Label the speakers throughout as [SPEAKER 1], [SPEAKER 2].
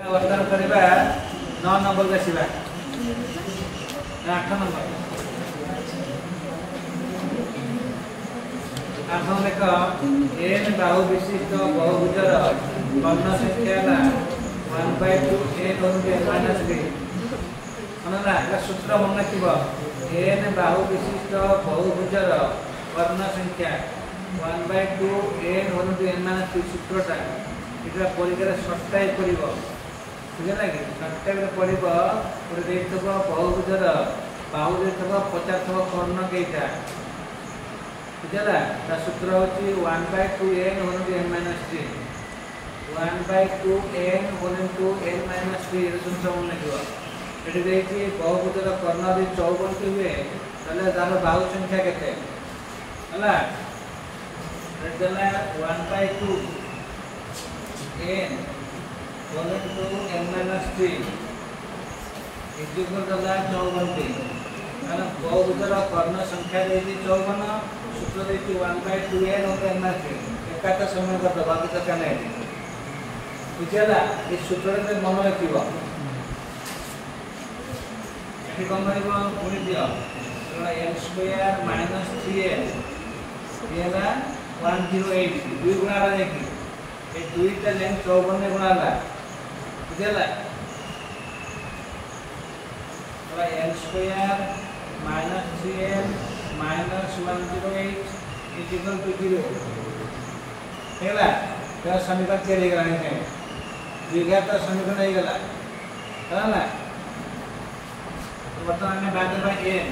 [SPEAKER 1] वर्तमान करबा 9 number बसिबा 8 number 8 number का n बाहु विशिष्ट बहुभुजर कर्ण संख्या ला 1/2 n होते -3 मनला का सूत्र मन रखिबो n बाहु विशिष्ट बहुभुजर कर्ण संख्या 1/2 n होते n-3 सूत्रटा इटा परीक्षा सप्ताह करिवो बुझला कि सप्ताह पड़िबो पुरे देखथबो बहुभुजर बाहु देखथबो 50 थबो कर्ण केइटा बुझला ता सूत्र होची 1/2 n होते n-3 1/2 n होते n-3 ये सूत्र मन रखिबो एठी देखि बहुभुजर कर्ण दे 54 के हुए तले दार बाहु संख्या केते हला रेडला 1/2 n होते n-3 इक्वल दला 54 कारण बहुभुजर कर्ण संख्या देती 54 सूत्र देती 1/2 n होते n-3 एकाता समय करतो बाकी तो क्या नहीं बुझला इस सूत्र रे मन रखिबो एठी कोन मारिबो पुनी दियो n² - 3n येला 108 दुई गुणा रा देखि ए दुईटा लेंथ 54 ने गुणा ला बुझला तो n² - 3n - 108 = 0 हेला तो समीकरण के लिए गलाने है द्विघात समीकरण नहीं गला है तो वर्तमान में भाग बाय n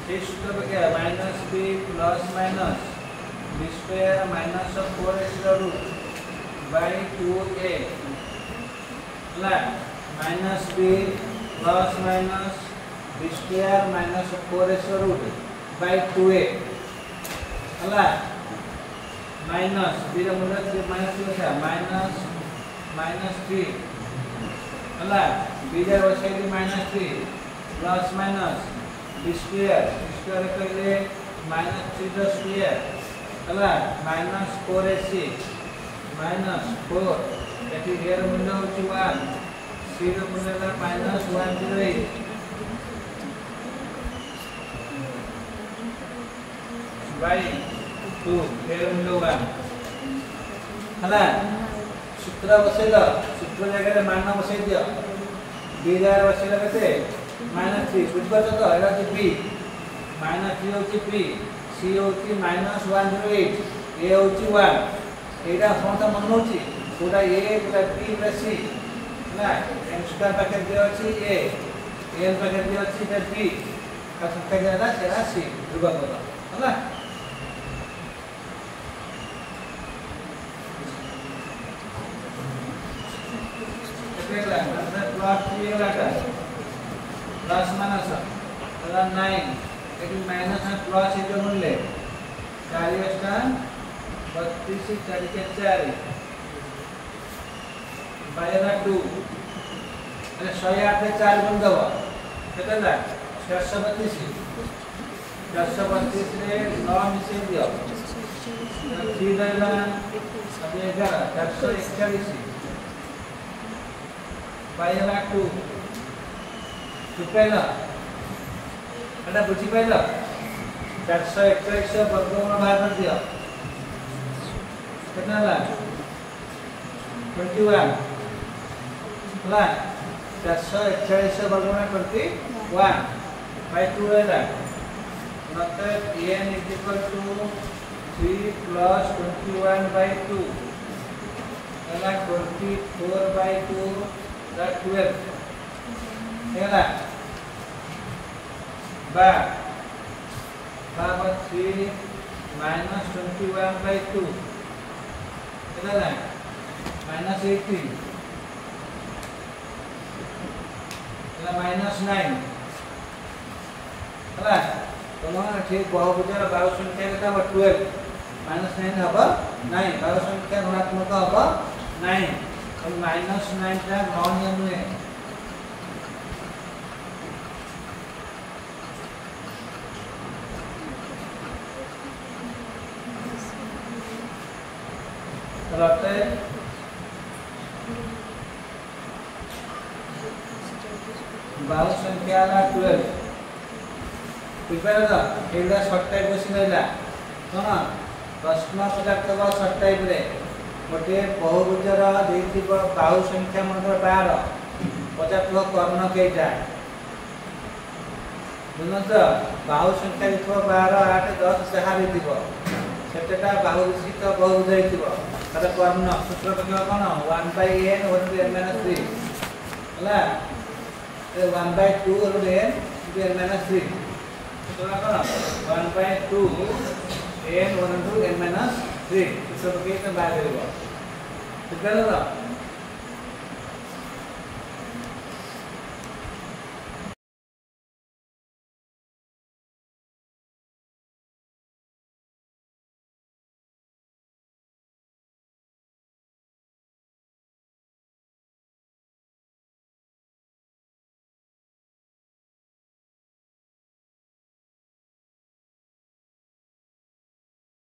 [SPEAKER 1] ये सूत्र पे क्या -b + -b² - 4s² by 2a ला -b + -b² - 4s² by 2a ला माइनस b ର मूल्य -3 -3 हला b रे बसाई -3 प्लस माइनस b² कहले -3² हला -4ac -4 एटी a ର मूल्य होची 1 c ର मूल्य है -108 by 2 a ର मूल्य 1 हला सूत्र बसेला सूत्र जगह रे मान बसै दियो b रे बसेला कते -3 बुझबो तो एरा कि b -3 होची b c होची -108 a होची 1 एटा समता मन होची पूरा a पूरा b पूरा c ना n² पाके दियो अछि a n पाके दियो अछि b का संख्या ज्यादा तेरा c दुबा करो हला एला प्लस 3 लाटा प्लस माइनस अला 9 एटी माइनस है प्लस ए मूल्य 4 स्थान 32 4 के 4 बायरा 2 अरे 108 रे 4 गुण दबो केतला 432 432 रे 9 मिसे दियो 3 देला अब 11 441 बायरा 2 चुपेला एटा बुझी पाइलो 441 वर्गमूल बाहर कर दियो कितना ला 21 ला 441 वर्गमूल करती 1 by 2 है मतलब n = 3 + 21 by 2 एला 24 by 2 that 12 एला बा 3 - 21 by 2 एला -18 एला -9 हला तमन ठीक बहुभुजर बाहु संख्या केता 12 -9 हबो 9 बाहु संख्या ऋणात्मक हबो 9 और -9 टा नॉन नुए बाहु संख्या है 12 बुझिपार तो एटा शॉर्ट टाइप क्वेश्चन हैला कोन प्रश्न पचार शॉर्ट टाइप रे गोटे बहुभुजर देथिबो बाहु संख्या मनकर 12 पचार कर्ण केटा बुझन तो बाहु संख्या देथिबो 12 8 10 जहा देथिबो सेटा बाहु विशिष्ट बहुभुज हेतिबो तार कर्ण सूत्र कहिबो कोन 1/n 1/n-3 हला 1/2 n n-3 सूत्र कोन 1/2 n 1/n-3 सूत्र के बाहर देबो ठीक है ना